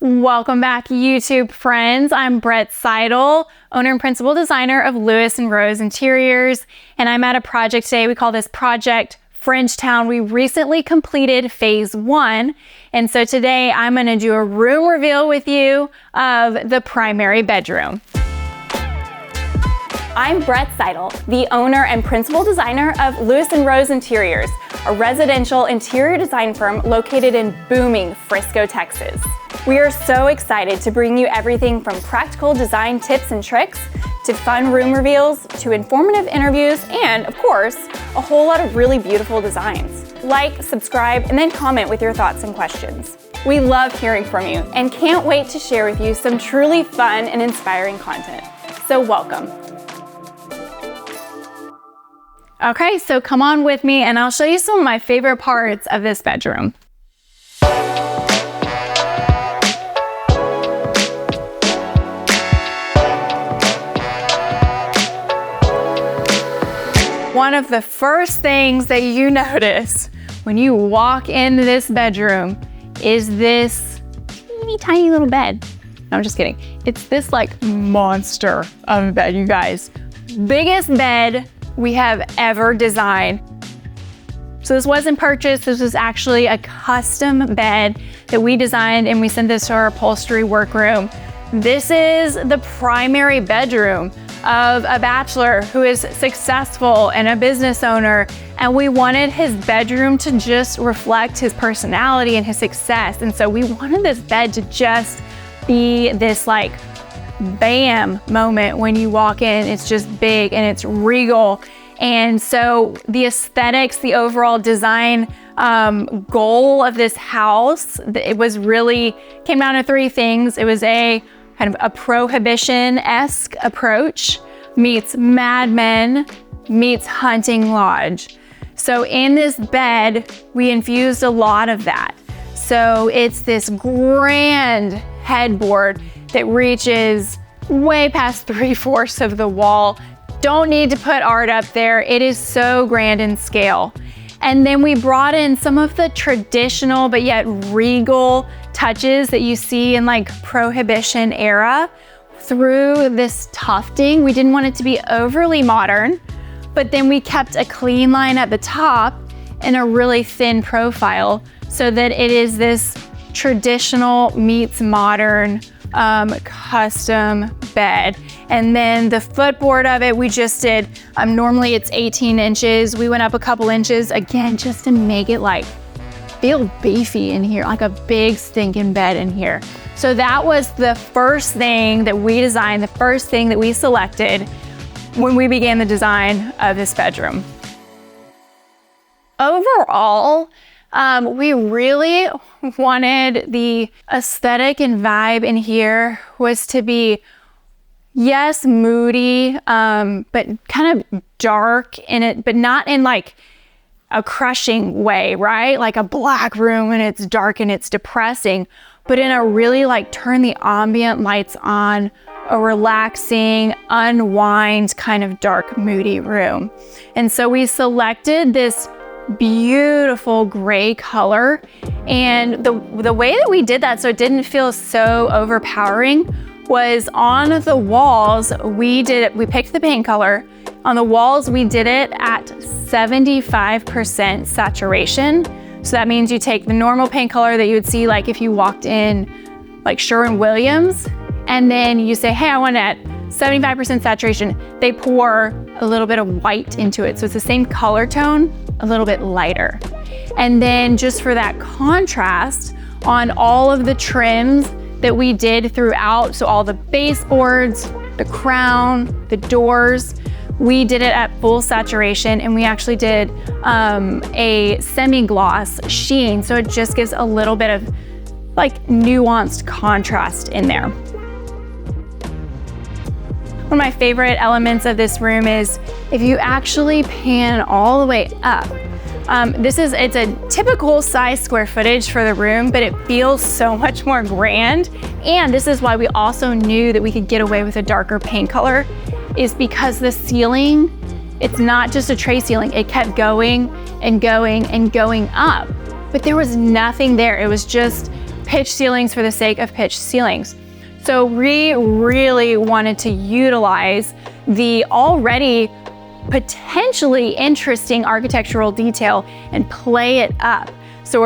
Welcome back, YouTube friends. I'm Brett Seidel, owner and principal designer of Lewis & Rose Interiors, and I'm at a project today. We call this project Frenchtown. We recently completed phase 1, and so today I'm going to do a room reveal with you of the primary bedroom. I'm Brett Seidel, the owner and principal designer of Lewis & Rose Interiors, a residential interior design firm located in booming Frisco, Texas. We are so excited to bring you everything from practical design tips and tricks to fun room reveals to informative interviews and, of course, a whole lot of really beautiful designs. Like, subscribe, and then comment with your thoughts and questions. We love hearing from you and can't wait to share with you some truly fun and inspiring content. So welcome. Okay, so come on with me and I'll show you some of my favorite parts of this bedroom. One of the first things that you notice when you walk into this bedroom is this teeny tiny little bed. No, I'm just kidding. It's this like monster of a bed, you guys. Biggest bed we have ever designed. So this wasn't purchased, this was actually a custom bed that we designed and we sent this to our upholstery workroom. This is the primary bedroom of a bachelor who is successful and a business owner, and we wanted his bedroom to just reflect his personality and his success. And so we wanted this bed to just be this like bam moment when you walk in. It's just big and it's regal. And so the aesthetics, the overall design goal of this house, it was really came down to 3 things. It was a kind of a prohibition-esque approach meets Mad Men meets hunting lodge. So in this bed, we infused a lot of that. So it's this grand headboard that reaches way past 3/4 of the wall. Don't need to put art up there. It is so grand in scale. And then we brought in some of the traditional but yet regal touches that you see in like Prohibition era through this tufting. We didn't want it to be overly modern, but then we kept a clean line at the top and a really thin profile so that it is this traditional meets modern custom bed. And then the footboard of it, we just did, normally it's 18 inches. We went up a couple inches again, just to make it like feel beefy in here, like a big stinking bed in here. So that was the first thing that we designed, the first thing that we selected when we began the design of this bedroom. Overall, we really wanted the aesthetic and vibe in here was to be, yes, moody, but kind of dark in it, but not in like a crushing way, right? Like a black room and it's dark and it's depressing, but in a really like turn the ambient lights on, a relaxing, unwind kind of dark, moody room. And so we selected this beautiful gray color, and the way that we did that so it didn't feel so overpowering was on the walls. We picked the paint color. On the walls we did it at 75% saturation. So that means you take the normal paint color that you would see like if you walked in like Sherwin-Williams, and then you say, hey, I want it at 75% saturation. They pour a little bit of white into it. So it's the same color tone, a little bit lighter. And then just for that contrast on all of the trims that we did throughout, so all the baseboards, the crown, the doors, we did it at full saturation, and we actually did a semi-gloss sheen. So it just gives a little bit of like nuanced contrast in there. One of my favorite elements of this room is if you actually pan all the way up. It's a typical size square footage for the room, but it feels so much more grand. And this is why we also knew that we could get away with a darker paint color, is because the ceiling, it's not just a tray ceiling. It kept going and going and going up, but there was nothing there. It was just pitch ceilings for the sake of pitch ceilings. So we really wanted to utilize the already potentially interesting architectural detail and play it up. So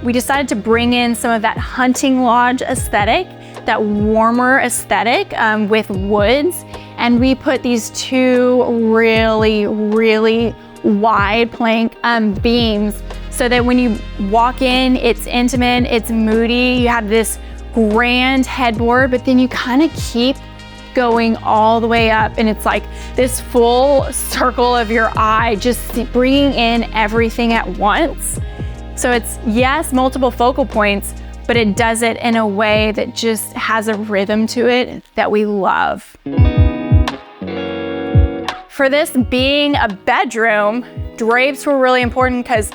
we decided to bring in some of that hunting lodge aesthetic, that warmer aesthetic with woods. And we put these two really, really wide plank beams so that when you walk in, it's intimate, it's moody, you have this grand headboard, but then you kind of keep going all the way up and it's like this full circle of your eye, just bringing in everything at once. So it's, yes, multiple focal points, but it does it in a way that just has a rhythm to it that we love. For this being a bedroom, drapes were really important because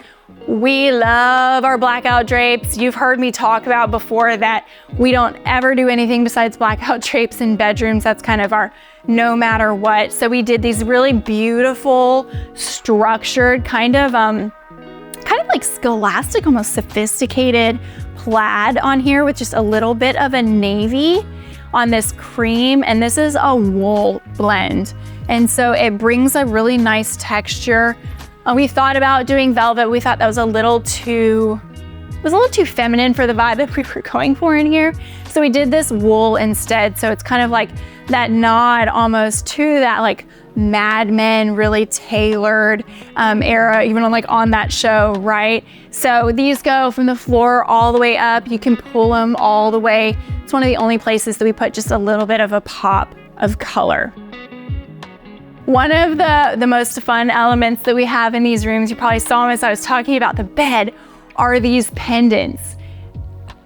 we love our blackout drapes. You've heard me talk about before that we don't ever do anything besides blackout drapes in bedrooms. That's kind of our no matter what. So we did these really beautiful, structured, kind of like scholastic, almost sophisticated plaid on here with just a little bit of a navy on this cream. And this is a wool blend. And so it brings a really nice texture. We thought about doing velvet. We thought that was a little too feminine for the vibe that we were going for in here. So we did this wool instead. So it's kind of like that nod almost to that like Mad Men, really tailored era, even on that show, right? So these go from the floor all the way up. You can pull them all the way. It's one of the only places that we put just a little bit of a pop of color. One of the most fun elements that we have in these rooms, you probably saw them as I was talking about the bed, are these pendants.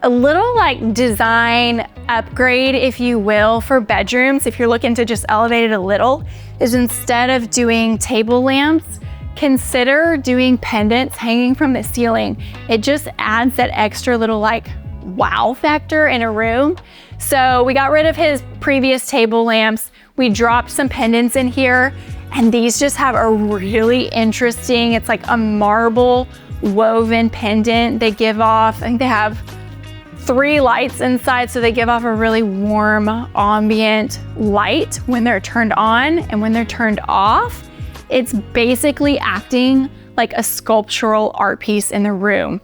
A little like design upgrade, if you will, for bedrooms, if you're looking to just elevate it a little, is instead of doing table lamps, consider doing pendants hanging from the ceiling. It just adds that extra little like wow factor in a room. So we got rid of his previous table lamps. We dropped some pendants in here, and these just have a really interesting, it's like a marble woven pendant. They give off, I think they have 3 lights inside, so they give off a really warm ambient light when they're turned on, and when they're turned off, it's basically acting like a sculptural art piece in the room.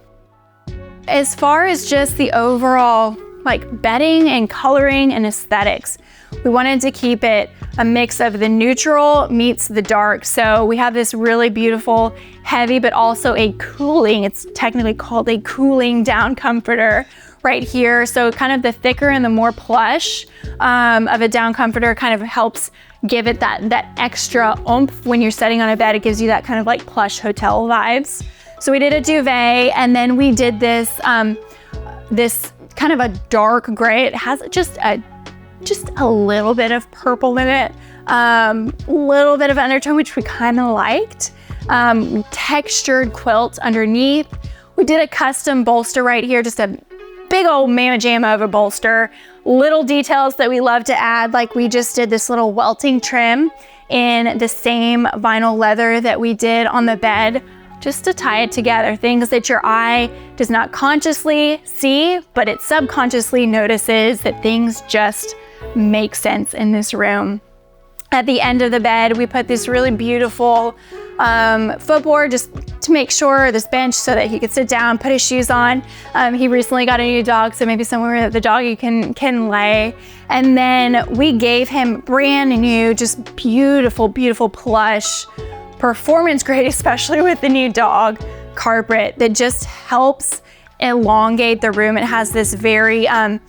As far as just the overall like bedding and coloring and aesthetics, we wanted to keep it a mix of the neutral meets the dark. So we have this really beautiful, heavy, but also a cooling, it's technically called a cooling down comforter right here. So kind of the thicker and the more plush of a down comforter kind of helps give it that extra oomph when you're sitting on a bed. It gives you that kind of like plush hotel vibes. So we did a duvet, and then we did this, this kind of a dark gray. It has just a little bit of purple in it, little bit of undertone, which we kind of liked. Textured quilt underneath. We did a custom bolster right here, just a big old mamma jamma of a bolster. Little details that we love to add, like we just did this little welting trim in the same vinyl leather that we did on the bed, just to tie it together. Things that your eye does not consciously see, but it subconsciously notices that things just make sense in this room. At the end of the bed, we put this really beautiful footboard just to make sure, this bench so that he could sit down, put his shoes on. He recently got a new dog, so maybe somewhere that the doggy can lay. And then we gave him brand new, just beautiful, beautiful plush, performance grade, especially with the new dog, carpet that just helps elongate the room. It has this very kind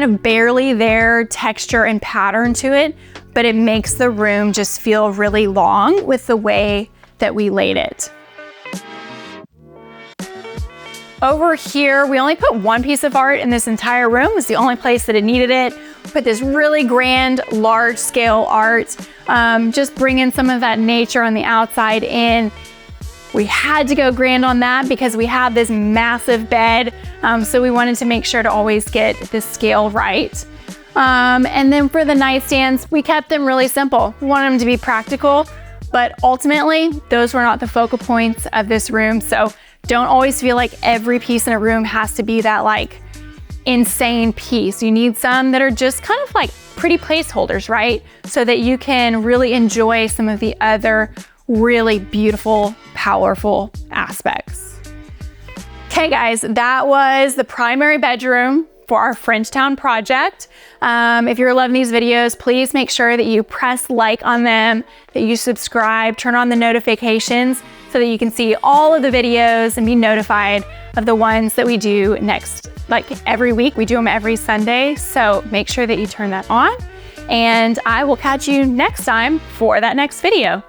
of barely there texture and pattern to it, but it makes the room just feel really long with the way that we laid it. Over here, we only put one piece of art in this entire room. It was the only place that it needed it. Put this really grand, large scale art, just bringing some of that nature on the outside in. We had to go grand on that because we have this massive bed. So we wanted to make sure to always get the scale right. And then for the nightstands, we kept them really simple. We wanted them to be practical, but ultimately those were not the focal points of this room. So don't always feel like every piece in a room has to be that like insane piece. You need some that are just kind of like pretty placeholders, right? So that you can really enjoy some of the other really beautiful, powerful aspects. Okay guys, that was the primary bedroom for our Frenchtown project. If you're loving these videos, please make sure that you press like on them, that you subscribe, turn on the notifications so that you can see all of the videos and be notified of the ones that we do next, like every week. We do them every Sunday, so make sure that you turn that on, and I will catch you next time for that next video.